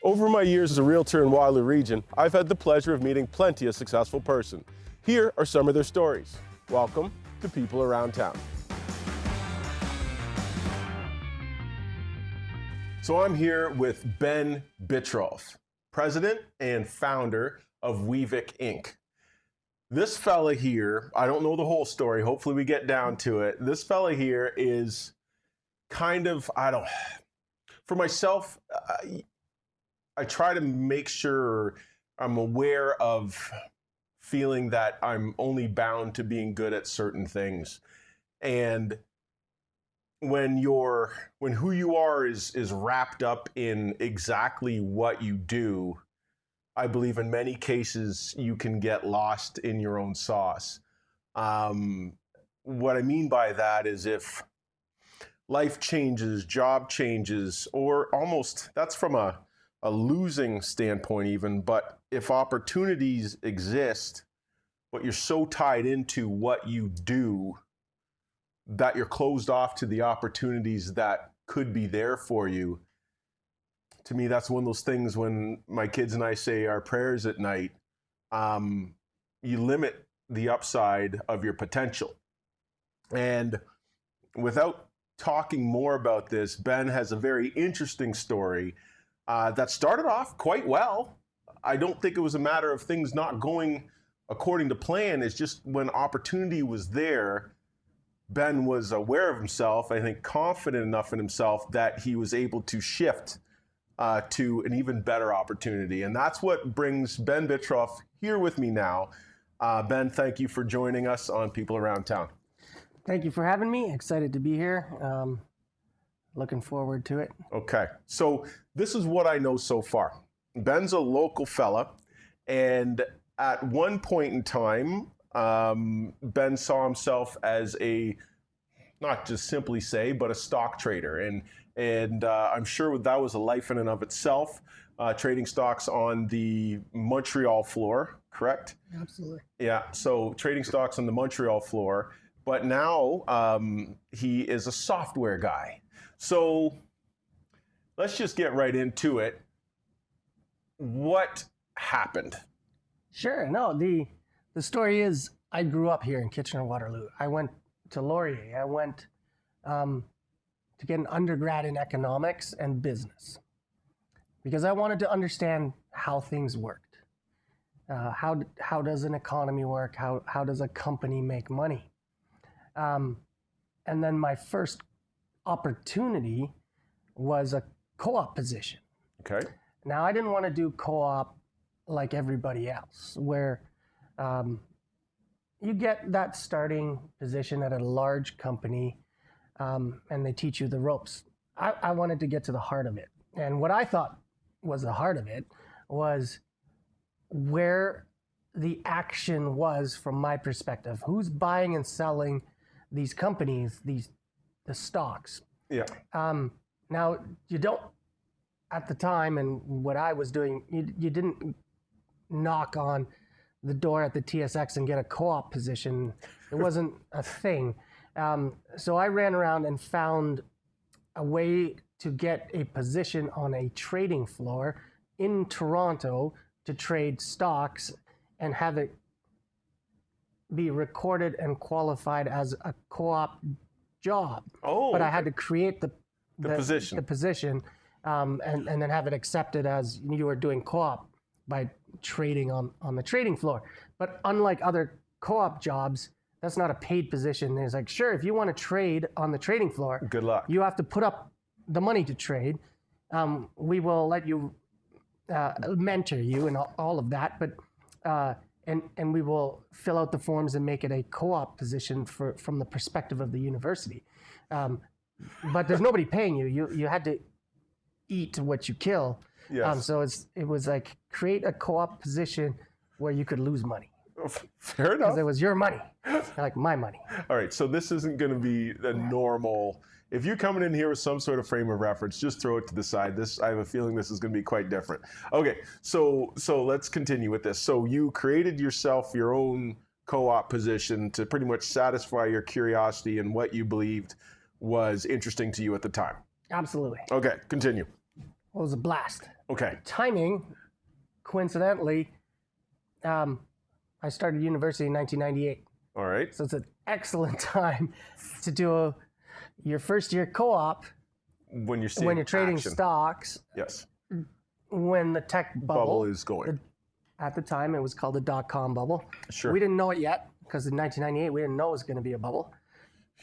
Over my years as a realtor in Waterloo region, I've had the pleasure of meeting plenty of successful person. Here are some of their stories. Welcome to People Around Town. So I'm here with Ben Bittrolf, president and founder of Weavik, Inc. This fella here, I don't know the whole story, hopefully we get down to it. This fella here is kind of, for myself, I try to make sure I'm aware of feeling that I'm only bound to being good at certain things. And when who you are is wrapped up in exactly what you do, I believe in many cases you can get lost in your own sauce. What I mean by that is if life changes, job changes, or almost, that's from a losing standpoint even, but if opportunities exist, but you're so tied into what you do that you're closed off to the opportunities that could be there for you. To me, that's one of those things when my kids and I say our prayers at night, you limit the upside of your potential. And without talking more about this, Ben has a very interesting story that started off quite well. I don't think it was a matter of things not going according to plan. It's just when opportunity was there, Ben was aware of himself, I think confident enough in himself that he was able to shift to an even better opportunity. And that's what brings Ben Bittrolf here with me now. Ben, thank you for joining us on People Around Town. Thank you for having me. Excited to be here. Looking forward to it. Okay, so this is what I know so far. Ben's a local fella, and at one point in time, Ben saw himself as not just simply say, but a stock trader. And I'm sure that was a life in and of itself, trading stocks on the Montreal floor, correct? Absolutely. Yeah, so trading stocks on the Montreal floor, but now he is a software guy. So let's just get right into it. What happened? Sure. No, the story is I grew up here in Kitchener-Waterloo. I went to Laurier. I went to get an undergrad in economics and business because I wanted to understand how things worked. How does an economy work? How does a company make money? And then my first opportunity was a co-op position. Okay. Now, I didn't want to do co-op like everybody else, where you get that starting position at a large company and they teach you the ropes. I wanted to get to the heart of it. And what I thought was the heart of it was where the action was from my perspective. Who's buying and selling these companies, the stocks? Yeah. Now, you don't, at the time, and what I was doing, you didn't knock on the door at the TSX and get a co-op position. It wasn't a thing. So I ran around and found a way to get a position on a trading floor in Toronto to trade stocks and have it be recorded and qualified as a co-op job. Oh, but I had to create the position. The position, and then have it accepted as you were doing co-op by trading on the trading floor. But unlike other co-op jobs, that's not a paid position. It's like, sure, if you want to trade on the trading floor, good luck. You have to put up the money to trade. We will let you mentor you and all of that, but and we will fill out the forms and make it a co-op position from the perspective of the university. But there's nobody paying you. You had to eat what you kill. Yes. So it was like create a co-op position where you could lose money. Fair enough. Because it was your money, like my money. All right, so this isn't going to be the normal. If you're coming in here with some sort of frame of reference, just throw it to the side. I have a feeling this is going to be quite different. Okay, so let's continue with this. So you created yourself your own co-op position to pretty much satisfy your curiosity and what you believed was interesting to you at the time. Absolutely. Okay, continue. It was a blast. Okay. Timing, coincidentally, I started university in 1998. All right. So it's an excellent time to do your first year co-op When you're seeing when you're trading action. stocks, Yes. when the tech Bubble is going. at the time, it was called the dot-com bubble. Sure. We didn't know it yet because in 1998, we didn't know it was going to be a bubble.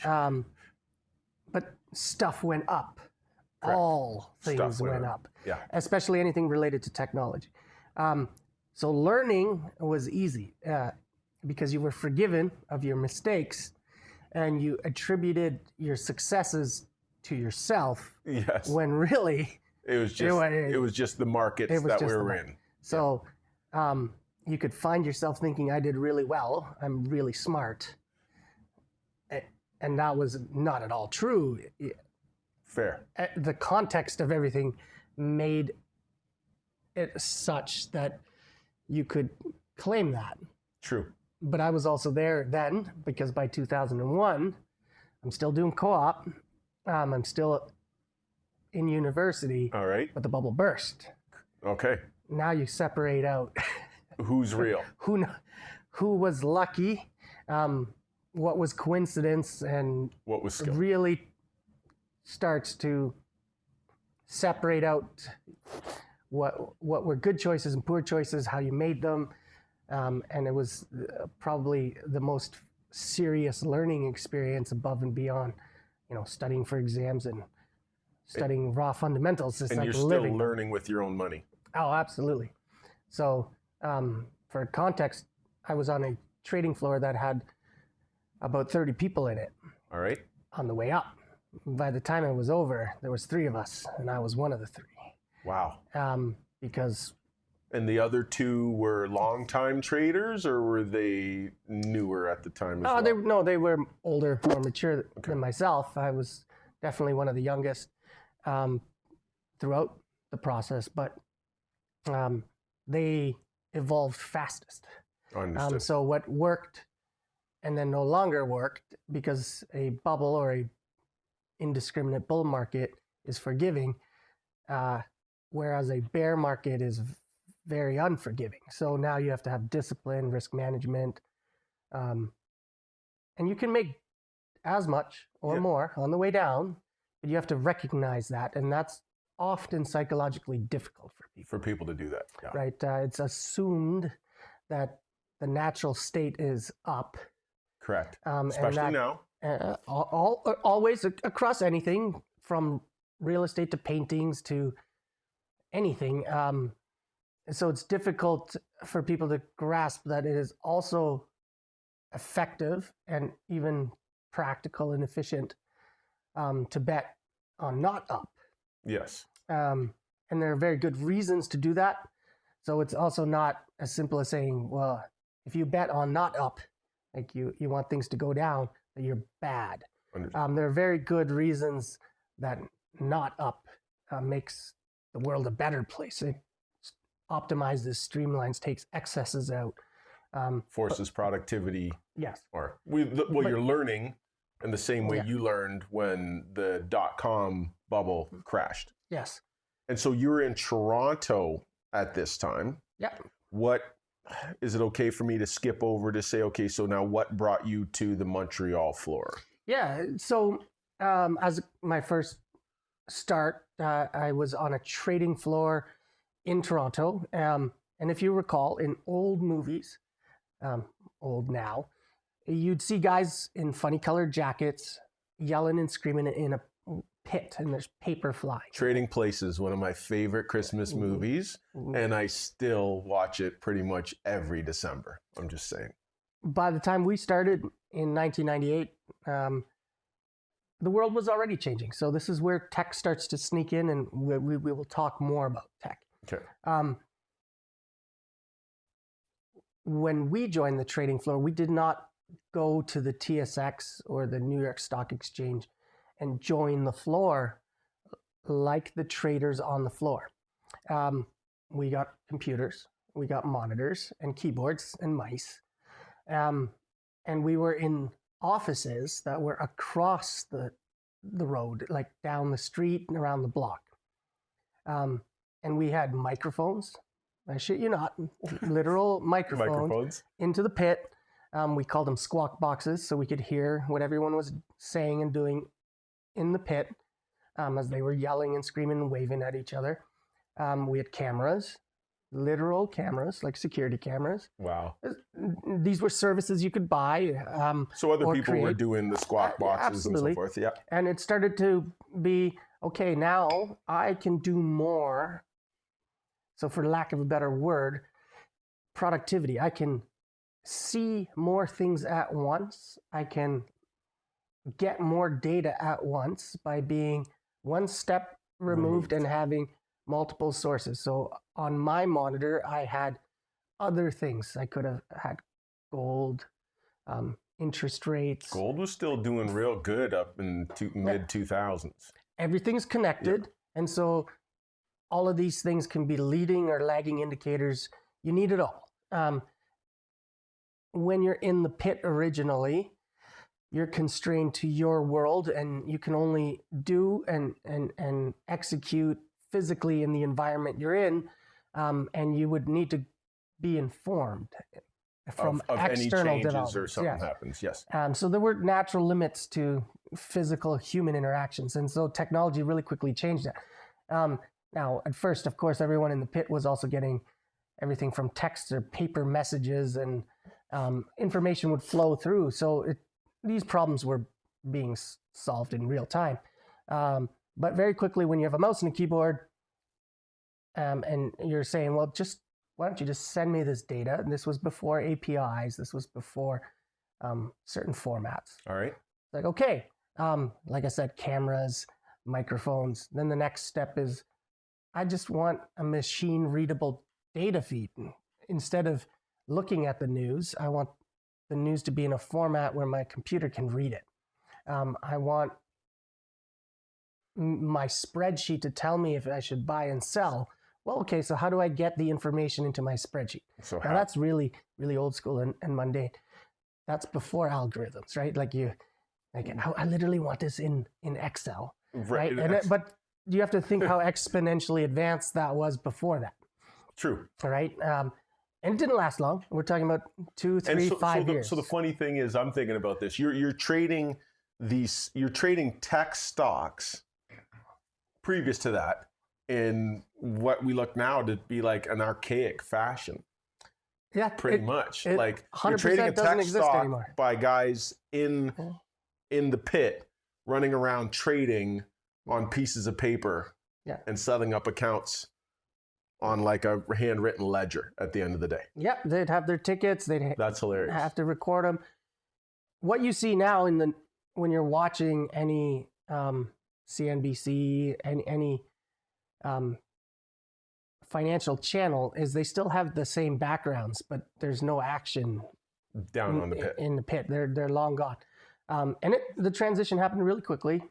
But stuff went up. Correct. All things Stuff went up. Yeah. Especially anything related to technology. So learning was easy because you were forgiven of your mistakes and you attributed your successes to yourself. Yes. When really It was just the markets that we were in. So you could find yourself thinking, I did really well, I'm really smart. And that was not at all true. Fair. The context of everything made it such that you could claim that. True. But I was also there then because by 2001, I'm still doing co-op. I'm still in university. All right. But the bubble burst. Okay. Now you separate out Who's real? who was lucky, what was coincidence, and What was skill? really starts to separate out what were good choices and poor choices, how you made them, and it was probably the most serious learning experience above and beyond, studying for exams and studying raw fundamentals. It's And like you're still living. learning with your own money. Oh, absolutely. So, for context, I was on a trading floor that had about 30 people in it All right. on the way up. By the time it was over, there was 3 of us, and I was one of the 3. Wow. Because And the other 2 were longtime traders, or were they newer at the time as well? they were older, more mature than myself. I was definitely one of the youngest throughout the process, but they evolved fastest. Understood. So what worked and then no longer worked because a bubble or a indiscriminate bull market is forgiving, whereas a bear market is very unforgiving. So now you have to have discipline, risk management, and you can make as much or more on the way down, but you have to recognize that, and that's often psychologically difficult for people. For people to do that. Yeah. Right? It's assumed that the natural state is up. Correct. And Especially that, now. always across anything from real estate to paintings to anything. So it's difficult for people to grasp that it is also effective and even practical and efficient to bet on not up. Yes. And there are very good reasons to do that. So it's also not as simple as saying, well, if you bet on not up, like you want things to go down, that you're bad. There are very good reasons that not up makes the world a better place. It optimizes, streamlines, takes excesses out. Forces productivity. Yes. You're learning in the same way you learned when the .com bubble crashed. Yes. And so you're in Toronto at this time. Yeah. What is it okay for me to skip over to say, okay, so now what brought you to the Montreal floor? Yeah. So as my first start, I was on a trading floor in Toronto. And if you recall, in old movies, old now, you'd see guys in funny colored jackets yelling and screaming in a pit, and there's paper flying. Trading Places, one of my favorite Christmas movies, and I still watch it pretty much every December. I'm just saying. By the time we started in 1998, the world was already changing. So this is where tech starts to sneak in, and we will talk more about tech. Okay. When we joined the trading floor, we did not go to the TSX or the New York Stock Exchange and join the floor like the traders on the floor. We got computers, we got monitors and keyboards and mice. And we were in offices that were across the road, like down the street and around the block. and we had microphones. I shit you not, literal microphones into the pit. We called them squawk boxes, so we could hear what everyone was saying and doing in the pit as they were yelling and screaming and waving at each other. We had cameras, literal cameras, like security cameras. Wow. These were services you could buy. So other people were doing the squawk boxes and so forth. Yeah. And it started to be, okay, now I can do more. So for lack of a better word, productivity. I can see more things at once. I can get more data at once by being one step removed and having multiple sources. So on my monitor, I had other things. I could have had gold, interest rates. Gold was still doing real good up in mid 2000s. Everything's connected. And so all of these things can be leading or lagging indicators. You need it all. When you're in the pit originally, you're constrained to your world, and you can only do and execute physically in the environment you're in, and you would need to be informed from of external any changes developments. or something happens. Yes. So there were natural limits to physical human interactions, and so technology really quickly changed that. Now, at first, of course, everyone in the pit was also getting everything from text or paper messages, and information would flow through. So these problems were being solved in real time. But very quickly, when you have a mouse and a keyboard, and you're saying, well, why don't you just send me this data? And this was before APIs. This was before certain formats. All right. Like, okay, like I said, cameras, microphones. Then the next step is, I just want a machine readable data feed. Instead of looking at the news, I want the news to be in a format where my computer can read it. I want my spreadsheet to tell me if I should buy and sell. Well, okay, so how do I get the information into my spreadsheet? So now that's really, really old school and mundane. That's before algorithms, right? I literally want this in Excel, right? But you have to think how exponentially advanced that was before that. True. All right. And it didn't last long. We're talking about 2, 3, 5 years. So the funny thing is, I'm thinking about this. You're trading tech stocks previous to that in what we look now to be like an archaic fashion. Yeah, pretty much. Like 100% you're trading a tech stock anymore. by guys in the pit running around trading on pieces of paper and setting up accounts on like a handwritten ledger at the end of the day. Yep, they'd have their tickets. That's hilarious. Have to record them. What you see now when you're watching any CNBC and any financial channel is they still have the same backgrounds, but there's no action down on the pit. In the pit, they're long gone. And the transition happened really quickly.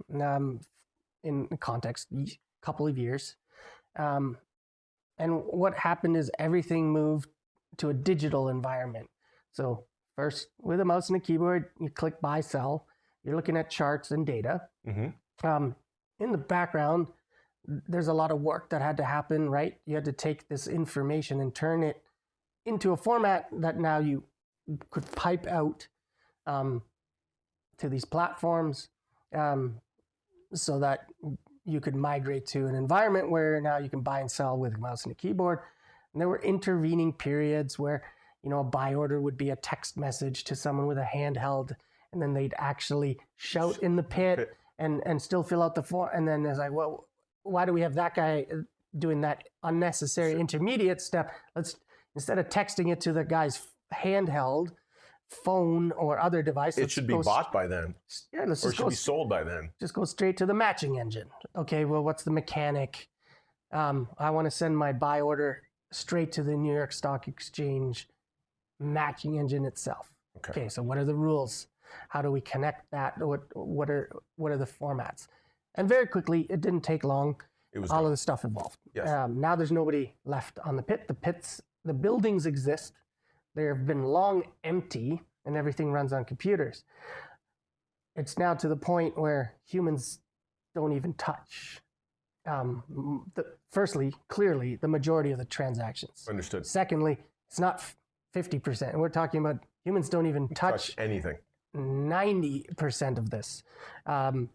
In context, a couple of years. And what happened is everything moved to a digital environment. So first, with a mouse and a keyboard, you click buy, sell. You're looking at charts and data. Mm-hmm. In the background, there's a lot of work that had to happen, right? You had to take this information and turn it into a format that now you could pipe out to these platforms so that you could migrate to an environment where now you can buy and sell with a mouse and a keyboard. And there were intervening periods where, a buy order would be a text message to someone with a handheld, and then they'd actually shout in the pit and still fill out the form. And then it's like, well, why do we have that guy doing that unnecessary intermediate step? Let's, instead of texting it to the guy's handheld, phone or other device, it should be bought by them. Yeah, let's or just should be sold by them. Just go straight to the matching engine. Okay, well, what's the mechanic? I want to send my buy order straight to the New York Stock Exchange matching engine itself. Okay, so what are the rules? How do we connect that? What are the formats? And very quickly, it didn't take long. All of the stuff evolved. Yes. Now there's nobody left on the pit. The buildings exist. They have been long empty, and everything runs on computers. It's now to the point where humans don't even touch firstly, clearly, the majority of the transactions. Understood. Secondly, it's not 50%. We're talking about humans don't even touch anything. 90% of this. And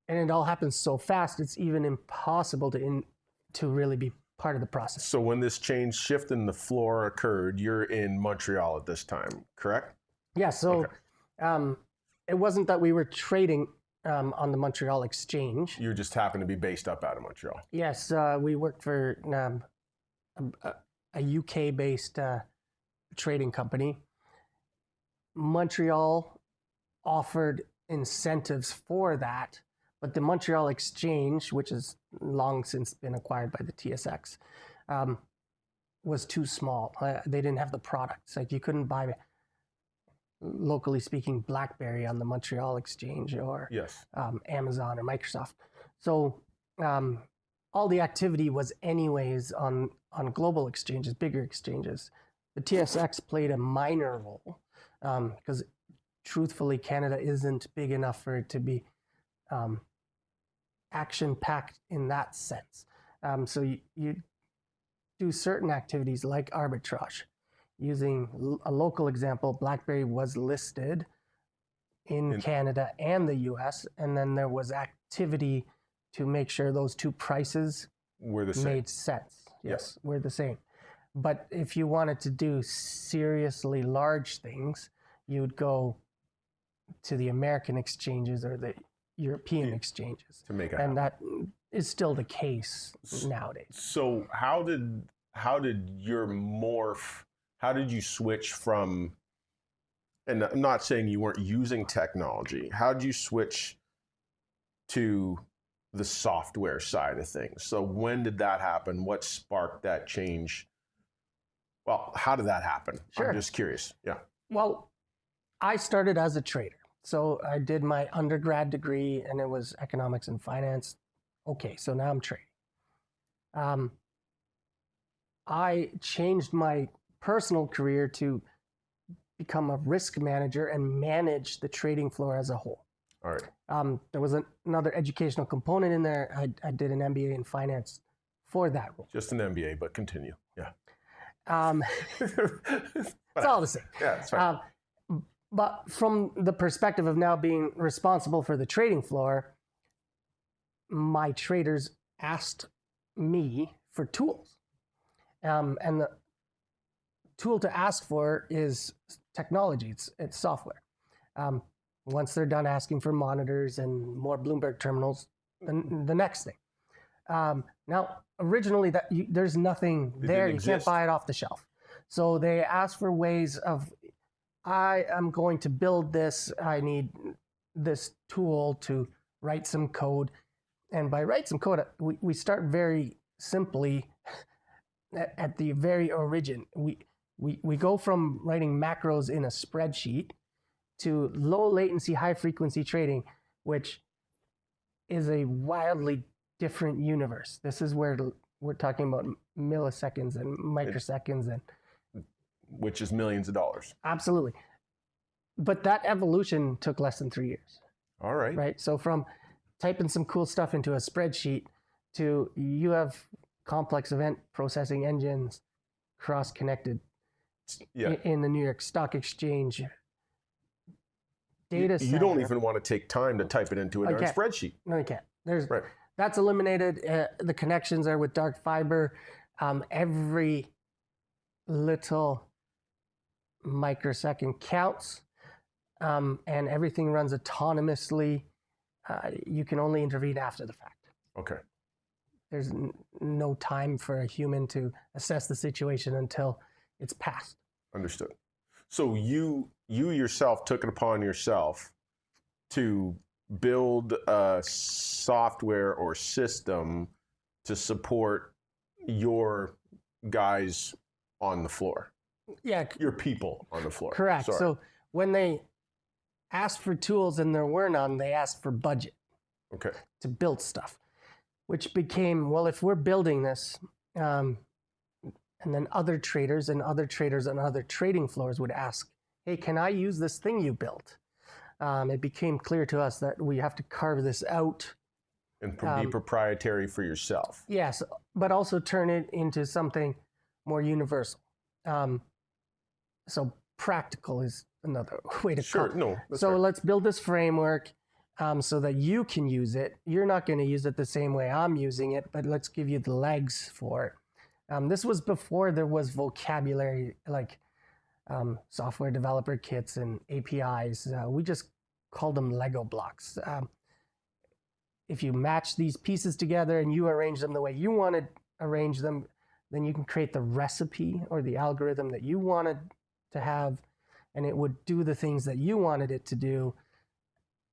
it all happens so fast, it's even impossible to really be part of the process. So when this shift in the floor occurred, you're in Montreal at this time, correct? Yeah, so Okay. it wasn't that we were trading on the Montreal Exchange. You just happen to be based up out of Montreal. Yes, we worked for a UK-based trading company. Montreal offered incentives for that, but the Montreal Exchange, which has long since been acquired by the TSX, was too small. They didn't have the products. Like you couldn't buy, locally speaking, BlackBerry on the Montreal Exchange or Yes. Amazon or Microsoft. So all the activity was anyways on global exchanges, bigger exchanges. The TSX played a minor role because truthfully, Canada isn't big enough for it to be action-packed in that sense. So you do certain activities like arbitrage. Using a local example, BlackBerry was listed in Canada and the US, and then there was activity to make sure those two prices We're the same. made sense. Yes, we're the same. But if you wanted to do seriously large things, you'd go to the American exchanges or the European exchanges. To make it and happen. that is still the case nowadays. So how did your morph? How did you switch from? And I'm not saying you weren't using technology. How did you switch to the software side of things? So when did that happen? What sparked that change? Well, how did that happen? Sure. I'm just curious. Yeah. Well, I started as a trader. So I did my undergrad degree and it was economics and finance. Okay, so now I'm trading. I changed my personal career to become a risk manager and manage the trading floor as a whole. All right. There was another educational component in there. I did an MBA in finance for that role. Just an MBA, but continue. Yeah. It's all the same. Yeah, that's right. But from the perspective of now being responsible for the trading floor, my traders asked me for tools. And the tool to ask for is technology, it's software. Once they're done asking for monitors and more Bloomberg terminals, then the next thing. Now, originally, there's nothing there. You can't buy it off the shelf. So they asked for ways of, I am going to build this. I need this tool to write some code. And by write some code, we start very simply at the very origin. We go from writing macros in a spreadsheet to low latency, high frequency trading, which is a wildly different universe. This is where we're talking about milliseconds and microseconds and which is millions of dollars. Absolutely. But that evolution took less than 3 years. All right. Right. So from typing some cool stuff into a spreadsheet to you have complex event processing engines cross-connected in the New York Stock Exchange. Data you don't even want to take time to type it into a darn spreadsheet. No, you can't. That's eliminated. The connections are with dark fiber. Every little microsecond counts, and everything runs autonomously. You can only intervene after the fact. Okay. There's no time for a human to assess the situation until it's passed. Understood. So you yourself took it upon yourself to build a software or system to support your guys on the floor. Yeah. Your people on the floor. Correct. Sorry. So when they asked for tools and there were none, they asked for budget. Okay. To build stuff, which became, well, if we're building this, and then other traders on other trading floors would ask, hey, can I use this thing you built? It became clear to us that we have to carve this out And be proprietary for yourself. Yes, but also turn it into something more universal. So practical is another way to Sure, call it. no, that's So right. let's build this framework so that you can use it. You're not going to use it the same way I'm using it, but let's give you the legs for it. This was before there was vocabulary like software developer kits and APIs. We just called them Lego blocks. If you match these pieces together and you arrange them the way you want to arrange them, then you can create the recipe or the algorithm that you wanted to have, and it would do the things that you wanted it to do.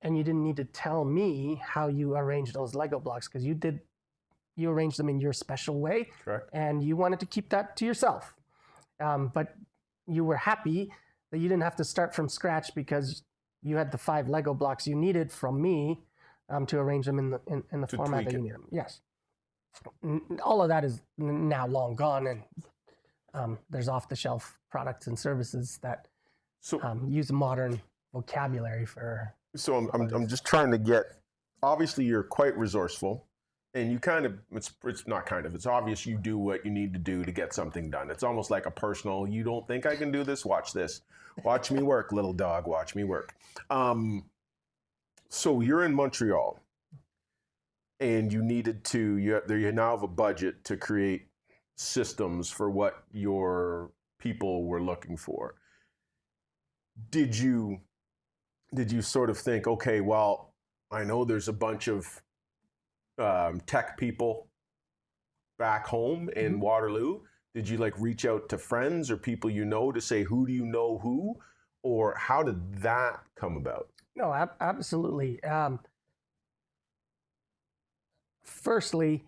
And you didn't need to tell me how you arranged those Lego blocks because you arranged them in your special way. Correct. And you wanted to keep that to yourself. But you were happy that you didn't have to start from scratch because you had the 5 Lego blocks you needed from me to arrange them in the format that you need them. Yes. All of that is now long gone, and there's off-the-shelf products and services that use modern vocabulary for. So I'm just trying to get. Obviously, you're quite resourceful, and you kind of it's not kind of it's obvious you do what you need to do to get something done. It's almost like a personal. You don't think I can do this? Watch this. Watch me work, little dog. Watch me work. So you're in Montreal, and you needed to. You now have a budget to create systems for what your people were looking for. Did you sort of think, okay, well, I know there's a bunch of tech people back home in Waterloo. Did you like reach out to friends or people you know to say, who do you know who? Or how did that come about? No, absolutely. Firstly,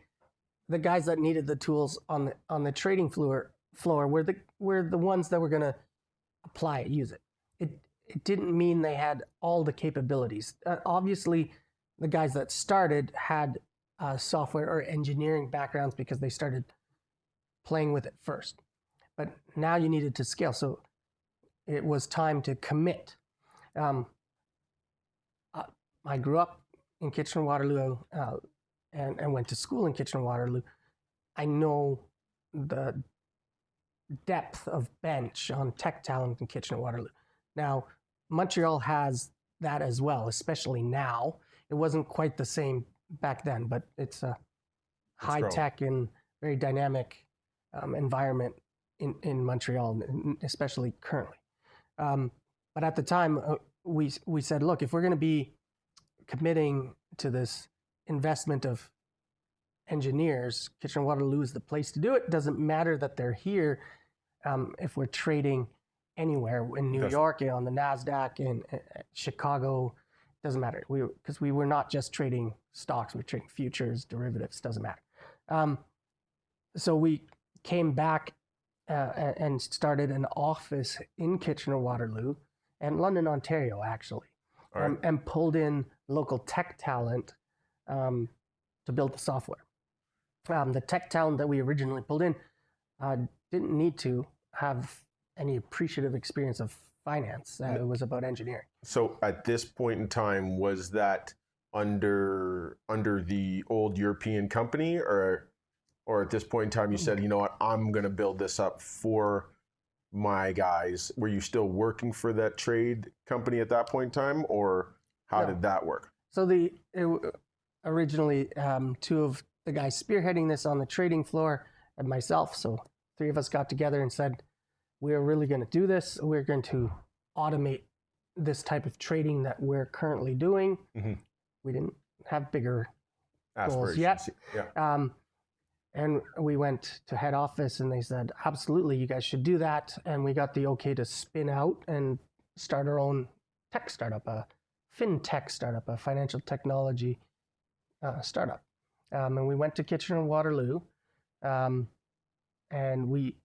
the guys that needed the tools on the trading floor were the ones that were going to apply it, use it. It didn't mean they had all the capabilities. Obviously, the guys that started had software or engineering backgrounds because they started playing with it first. But now you needed to scale, so it was time to commit. I grew up in Kitchener-Waterloo and went to school in Kitchener-Waterloo. I know the depth of bench on tech talent in Kitchener-Waterloo. Now, Montreal has that as well, especially now. It wasn't quite the same back then, but it's a high-tech and very dynamic environment in Montreal, especially currently. But at the time, we said, look, if we're going to be committing to this investment of engineers, Kitchener-Waterloo is the place to do it. Doesn't matter that they're here. If we're trading anywhere in New York, on the NASDAQ, in Chicago, doesn't matter. Because we were not just trading stocks, we were trading futures, derivatives, doesn't matter. So we came back and started an office in Kitchener-Waterloo and London, Ontario, actually, and pulled in local tech talent to build the software. The tech talent that we originally pulled in didn't need to have any appreciative experience of finance. It was about engineering. So at this point in time, was that under the old European company, or at this point in time you said, you know what, I'm going to build this up for my guys? Were you still working for that trade company at that point in time, or how did that work? So originally 2 of the guys spearheading this on the trading floor and myself, so 3 of us got together and said, we're really going to do this. We're going to automate this type of trading that we're currently doing. Mm-hmm. We didn't have bigger goals yet. Yeah. And we went to head office and they said, absolutely, you guys should do that. And we got the okay to spin out and start our own tech startup, a fintech startup, a financial technology startup. And we went to Kitchener-Waterloo and we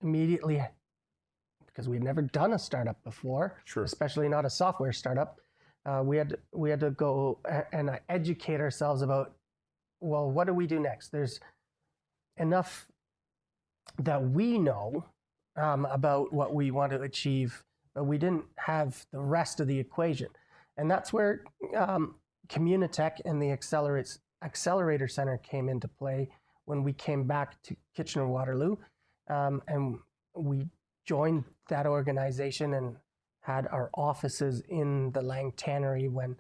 immediately, because we had never done a startup before, especially not a software startup, we had to go and educate ourselves about, well, what do we do next? There's enough that we know about what we want to achieve, but we didn't have the rest of the equation. And that's where Communitech and the accelerator center came into play when we came back to Kitchener-Waterloo, and we joined that organization and had our offices in the Lang Tannery when,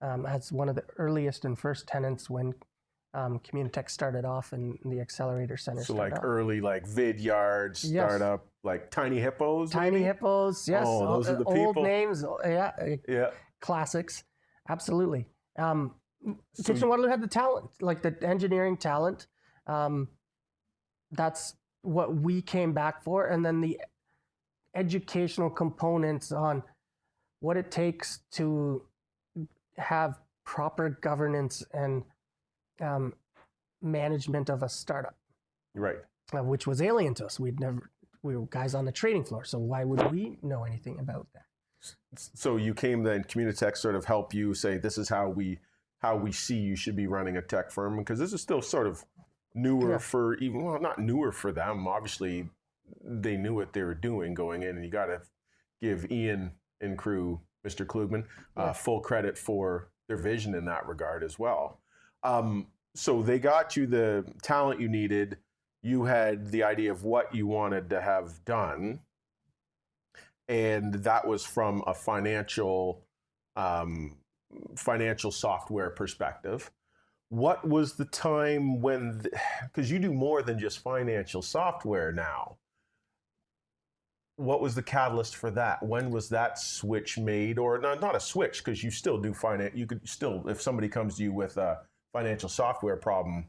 as one of the earliest and first tenants when Communitech started off and the accelerator center So started like off. early like Vidyard startup, like Tiny Hippos. Tiny maybe? Hippos, yes. Oh, those are the old people. names, yeah, Yeah. classics, absolutely. So- Kitchener-Waterloo had the talent, like the engineering talent. That's what we came back for, and then the educational components on what it takes to have proper governance and management of a startup, Right. which was alien to us. We were guys on the trading floor, so why would we know anything about that? So you came then, Communitech sort of help you say, this is how we see you should be running a tech firm, because this is still sort of newer for even, well, not newer for them. Obviously, they knew what they were doing going in, and you got to give Ian and crew, Mr. Klugman, full credit for their vision in that regard as well. So they got you the talent you needed. You had the idea of what you wanted to have done, and that was from a financial software perspective. What was the time when, because you do more than just financial software now, what was the catalyst for that? When was that switch made? Or not a switch, because you still do finance. You could still, if somebody comes to you with a financial software problem,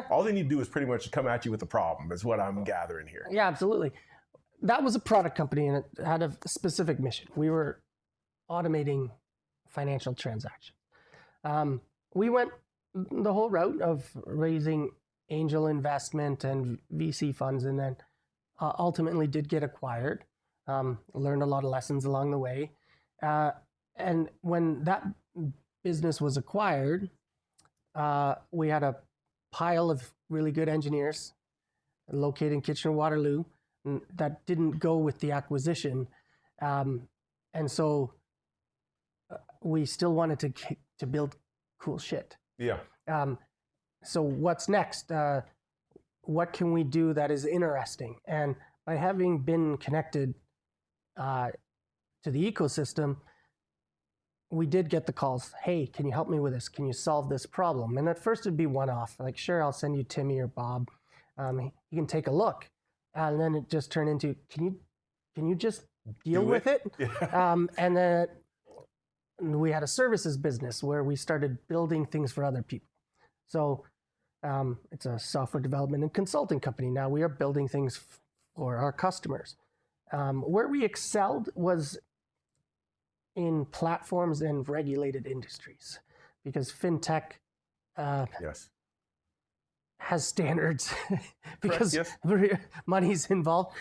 all they need to do is pretty much come at you with a problem, is what I'm gathering here. Yeah, absolutely. That was a product company, and it had a specific mission. We were automating financial transactions. We went the whole route of raising angel investment and VC funds, and then ultimately did get acquired. Learned a lot of lessons along the way. And when that business was acquired, we had a pile of really good engineers located in Kitchener-Waterloo that didn't go with the acquisition. And so we still wanted to build cool shit. Yeah. So what's next? What can we do that is interesting? And by having been connected to the ecosystem, we did get the calls. Hey, can you help me with this? Can you solve this problem? And at first it'd be one-off. Like, sure, I'll send you Timmy or Bob. You can take a look. And then it just turned into, can you just deal with it? Yeah. And then we had a services business where we started building things for other people. So it's a software development and consulting company. Now we are building things for our customers. Where we excelled was in platforms and regulated industries, because fintech has standards because money's involved.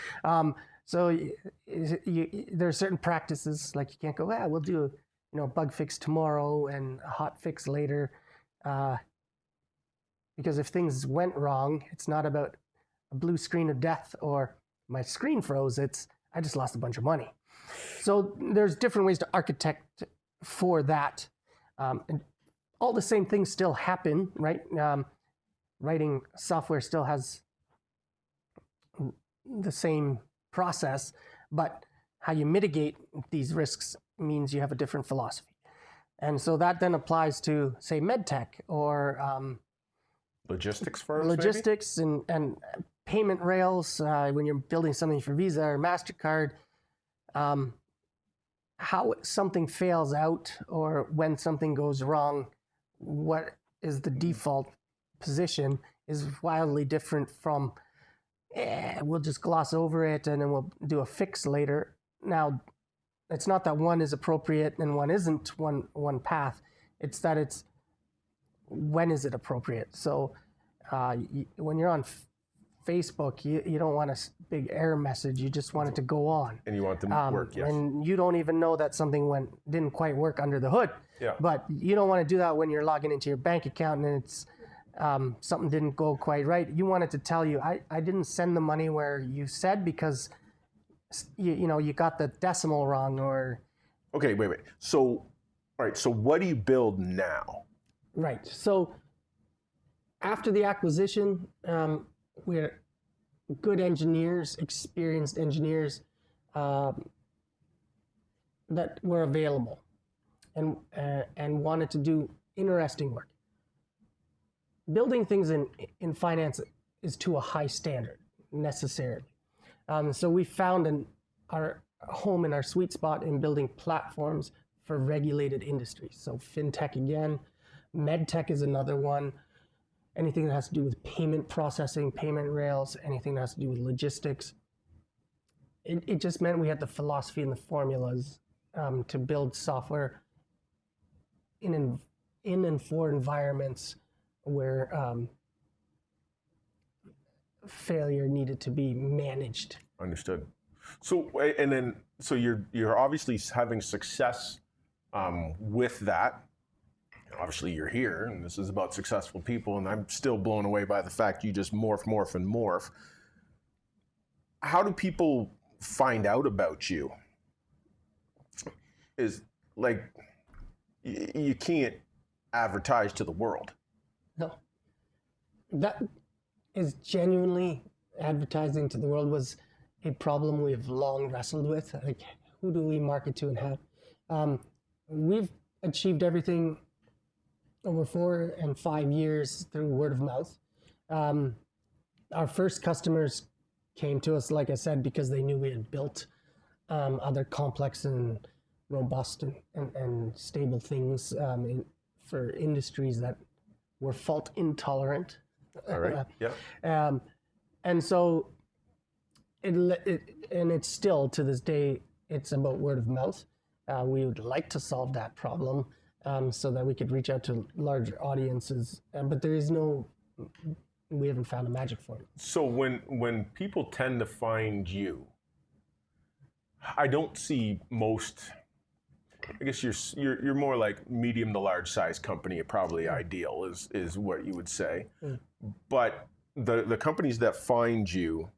So there are certain practices, like you can't go, we'll do a bug fix tomorrow and a hot fix later. Because if things went wrong, it's not about a blue screen of death or my screen froze. It's, I just lost a bunch of money. So there's different ways to architect for that. And all the same things still happen, right? Writing software still has the same process, but how you mitigate these risks means you have a different philosophy. And so that then applies to, say, medtech or logistics firms, logistics and payment rails. When you're building something for Visa or MasterCard, how something fails out or when something goes wrong, what is the default position is wildly different from, we'll just gloss over it and then we'll do a fix later. Now, it's not that one is appropriate and one isn't one path. It's that it's when is it appropriate. So when you're on Facebook, you don't want a big error message. You just want it to go on. And you want them to work, yes. And you don't even know that something didn't quite work under the hood. Yeah. But you don't want to do that when you're logging into your bank account and it's something didn't go quite right. You want it to tell you, I didn't send the money where you said because you got the decimal wrong or. Okay, wait. So, all right. So what do you build now? Right. So after the acquisition, we're good engineers, experienced engineers that were available and wanted to do interesting work. Building things in finance is to a high standard necessarily. So we found our home in our sweet spot in building platforms for regulated industries. So fintech again, medtech is another one. Anything that has to do with payment processing, payment rails, anything that has to do with logistics. It just meant we had the philosophy and the formulas to build software in and for environments where failure needed to be managed. Understood. So you're obviously having success with that. Obviously you're here, and this is about successful people, and I'm still blown away by the fact you just morph. How do people find out about you? Is like, you can't advertise to the world. No. That is genuinely advertising to the world was a problem we've long wrestled with. Like, who do we market to and how? We've achieved everything over 4 and 5 years through word of mouth. Our first customers came to us, like I said, because they knew we had built other complex and robust and stable things for industries that were fault intolerant. All right. Yeah. And so it's still to this day, it's about word of mouth. We would like to solve that problem so that we could reach out to larger audiences, but we haven't found a magic formula. So when people tend to find you, I don't see most. I guess you're more like medium to large size company. Probably ideal is what you would say. But the companies that find you,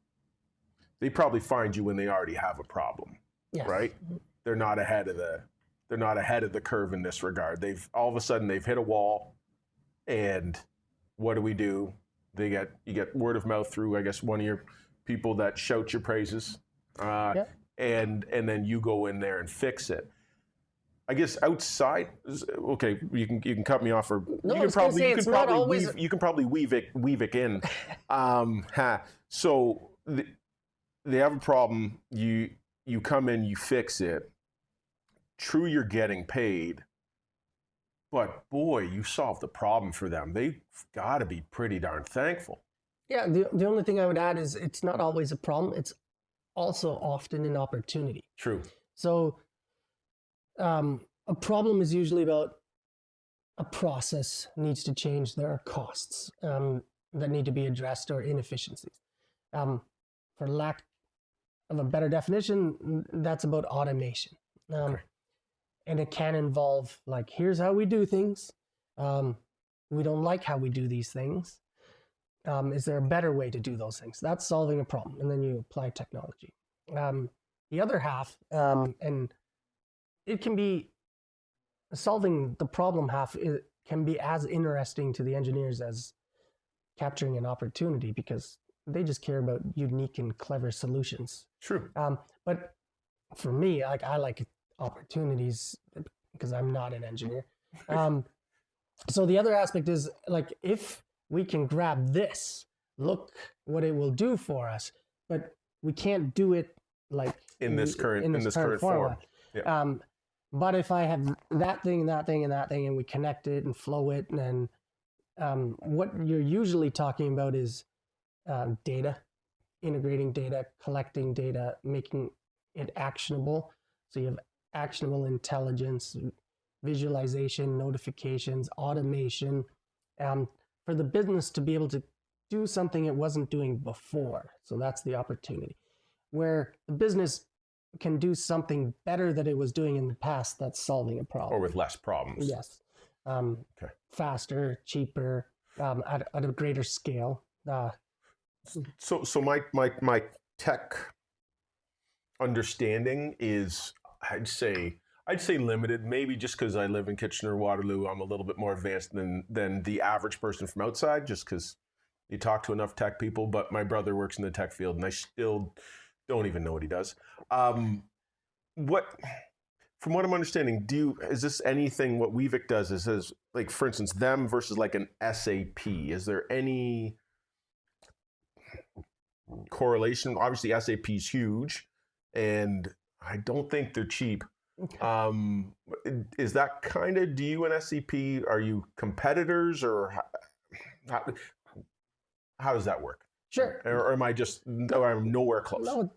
they probably find you when they already have a problem, Yes. right? They're not ahead of the curve in this regard. They've all of a sudden hit a wall, and what do? You get word of mouth through, I guess, one of your people that shout your praises, and then you go in there and fix it. I guess outside, okay, you can cut me off, or No, you can probably Weavik in. So they have a problem. You come in, you fix it. True, you're getting paid, but boy, you solved the problem for them. They've got to be pretty darn thankful. Yeah, the only thing I would add is it's not always a problem. It's also often an opportunity. True. So a problem is usually about a process needs to change. There are costs that need to be addressed or inefficiencies. For lack of a better definition, that's about automation. And it can involve, like, here's how we do things. We don't like how we do these things. Is there a better way to do those things? That's solving a problem. And then you apply technology. The other half, and it can be solving the problem half, it can be as interesting to the engineers as capturing an opportunity, because they just care about unique and clever solutions. True. But for me, I like opportunities because I'm not an engineer. So the other aspect is, like, if we can grab this, look what it will do for us, but we can't do it like in this current form. Yeah. But if I have that thing and that thing and that thing, and we connect it and flow it, and what you're usually talking about is data, integrating data, collecting data, making it actionable. So you have actionable intelligence, visualization, notifications, automation, for the business to be able to do something it wasn't doing before. So that's the opportunity. Where the business can do something better that it was doing in the past, that's solving a problem. Or with less problems. Yes. Faster, cheaper, at a greater scale. So my tech understanding is, I'd say, I'd say limited, maybe just because I live in Kitchener-Waterloo, I'm a little bit more advanced than the average person from outside, just because you talk to enough tech people. But my brother works in the tech field, and I still don't even know what he does. What, from what I'm understanding, is this anything what Weavik does? Is like, for instance, them versus like an SAP? Is there any correlation? Obviously, SAP is huge, and I don't think they're cheap. Is that kind of, do you and SCP, are you competitors, or how does that work? Sure. Or am I just, or I'm nowhere close? No,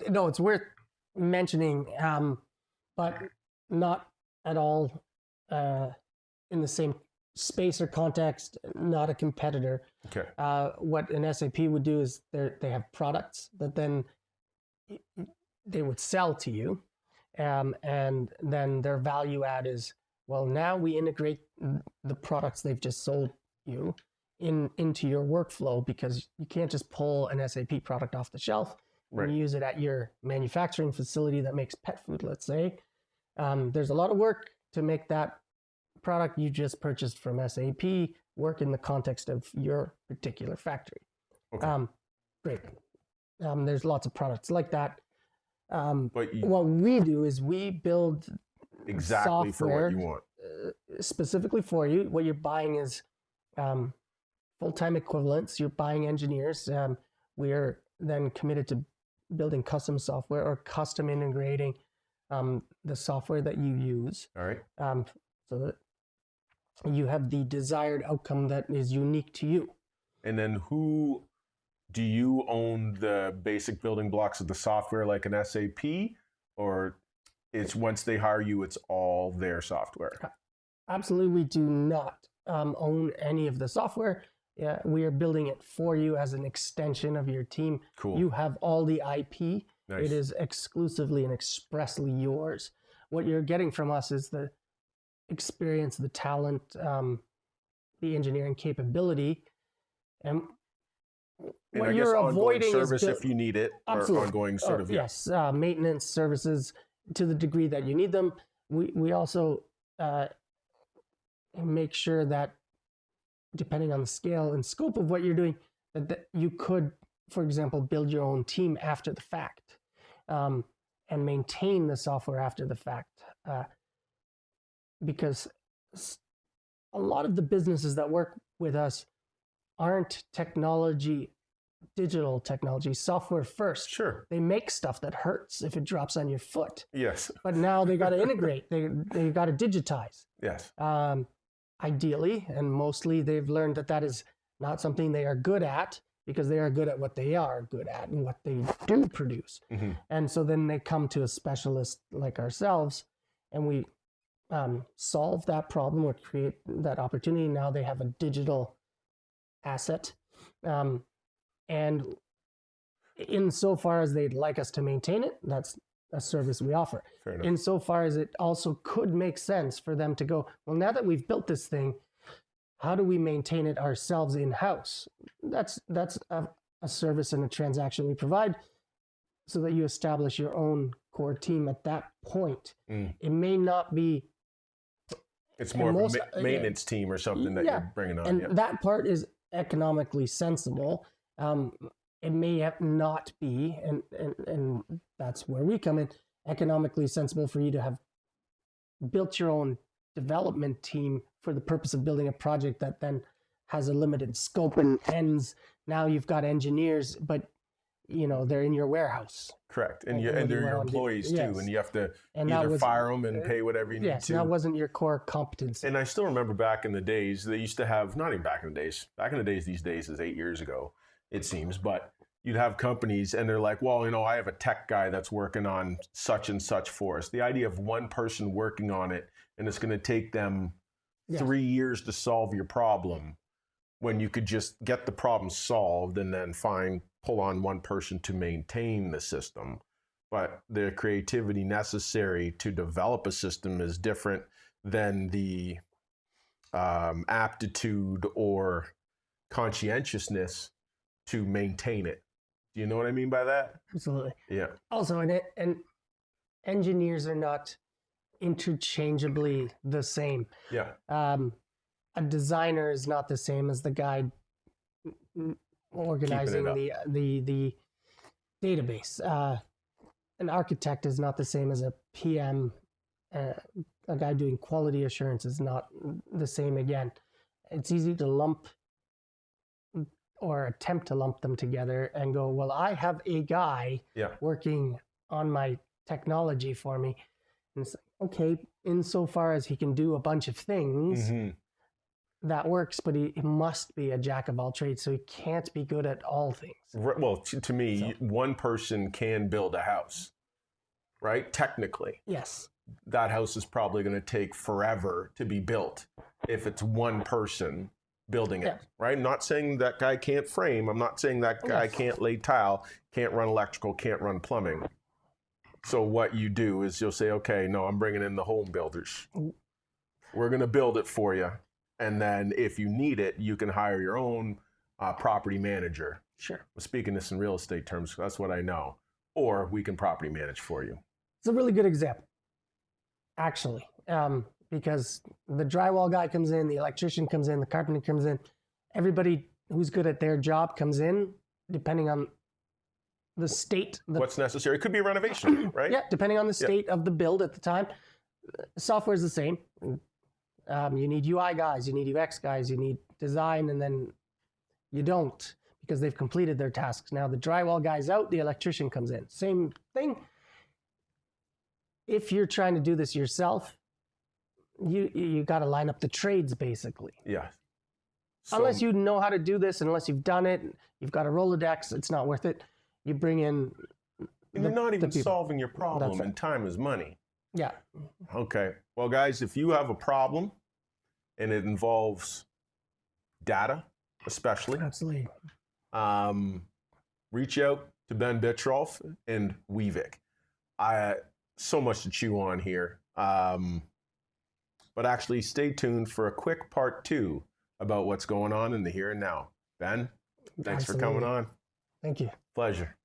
no, it's worth mentioning, but not at all in the same space or context, not a competitor. Okay. What an SAP would do is they have products that then they would sell to you. And then their value add is, well, now we integrate the products they've just sold you into your workflow, because you can't just pull an SAP product off the shelf and use it at your manufacturing facility that makes pet food, let's say. There's a lot of work to make that product you just purchased from SAP work in the context of your particular factory. Okay. Great. There's lots of products like that. But what we do is we build exactly software for what you want. Specifically for you. What you're buying is full-time equivalents. You're buying engineers. We are then committed to building custom software or custom integrating the software that you use. All right. So that you have the desired outcome that is unique to you. And then do you own the basic building blocks of the software like an SAP, or it's once they hire you, it's all their software? Absolutely, we do not own any of the software. We are building it for you as an extension of your team. Cool. You have all the IP. Nice. It is exclusively and expressly yours. What you're getting from us is the experience, the talent, the engineering capability, and what you're avoiding service if you need it, absolutely. Or ongoing sort of yes, maintenance services to the degree that you need them. We also make sure that, depending on the scale and scope of what you're doing, that you could, for example, build your own team after the fact, and maintain the software after the fact, because a lot of the businesses that work with us aren't digital technology, software first. Sure. They make stuff that hurts if it drops on your foot. Yes. But now they got to integrate. They got to digitize. Yes. Ideally, and mostly, they've learned that is not something they are good at, because they are good at what they are good at and what they do produce. Mm-hmm. And so then they come to a specialist like ourselves, and we solve that problem or create that opportunity. Now they have a digital asset. And insofar as they'd like us to maintain it, that's a service we offer. Fair enough. Insofar as it also could make sense for them to go, well, now that we've built this thing, how do we maintain it ourselves in-house? That's a service and a transaction we provide, so that you establish your own core team at that point. It may not be... It's more of a maintenance team or something that you're bringing on. And that part is economically sensible. It may not be, and that's where we come in, economically sensible for you to have built your own development team for the purpose of building a project that then has a limited scope and ends. Now you've got engineers, but they're in your warehouse. Correct. And they're your employees too, yes. And you have to either fire them and pay whatever you need to. Yes, that wasn't your core competency. And I still remember back in the days, they used to have, not even back in the days, these days is 8 years ago, it seems, but you'd have companies and they're like, well, I have a tech guy that's working on such and such for us. The idea of one person working on it, and it's going to take them 3 years to solve your problem, when you could just get the problem solved and then pull on one person to maintain the system. But the creativity necessary to develop a system is different than the aptitude or conscientiousness to maintain it. Do you know what I mean by that? Absolutely. Yeah. Also, and engineers are not interchangeably the same. Yeah. A designer is not the same as the guy organizing the database. An architect is not the same as a PM. A guy doing quality assurance is not the same again. It's easy to lump or attempt to lump them together and go, well, I have a guy working on my technology for me. And it's okay, insofar as he can do a bunch of things, that works, but he must be a jack of all trades, so he can't be good at all things. Well, to me, one person can build a house, right? Technically. Yes. That house is probably going to take forever to be built if it's one person building it, right? I'm not saying that guy can't frame. I'm not saying that guy can't lay tile, can't run electrical, can't run plumbing. So what you do is you'll say, okay, no, I'm bringing in the home builders. We're going to build it for you. And then if you need it, you can hire your own property manager. Sure. I'm speaking this in real estate terms, that's what I know. Or we can property manage for you. It's a really good example, actually, because the drywall guy comes in, the electrician comes in, the carpenter comes in. Everybody who's good at their job comes in, depending on the state. What's necessary? It could be a renovation, right? Yeah, depending on the state of the build at the time. Software is the same. You need UI guys, you need UX guys, you need design, and then you don't because they've completed their tasks. Now the drywall guy's out, the electrician comes in. Same thing. If you're trying to do this yourself, you got to line up the trades basically. Yeah. So, unless you know how to do this, unless you've done it, you've got a Rolodex, it's not worth it. You bring in. You're not even solving your problem, and time is money. Yeah. Okay. Well, guys, if you have a problem and it involves data, especially, absolutely, reach out to Ben Bittrolf and Weavik. So much to chew on here. But actually, stay tuned for a quick part 2 about what's going on in the here and now. Ben, thanks for coming on. Thank you. Pleasure.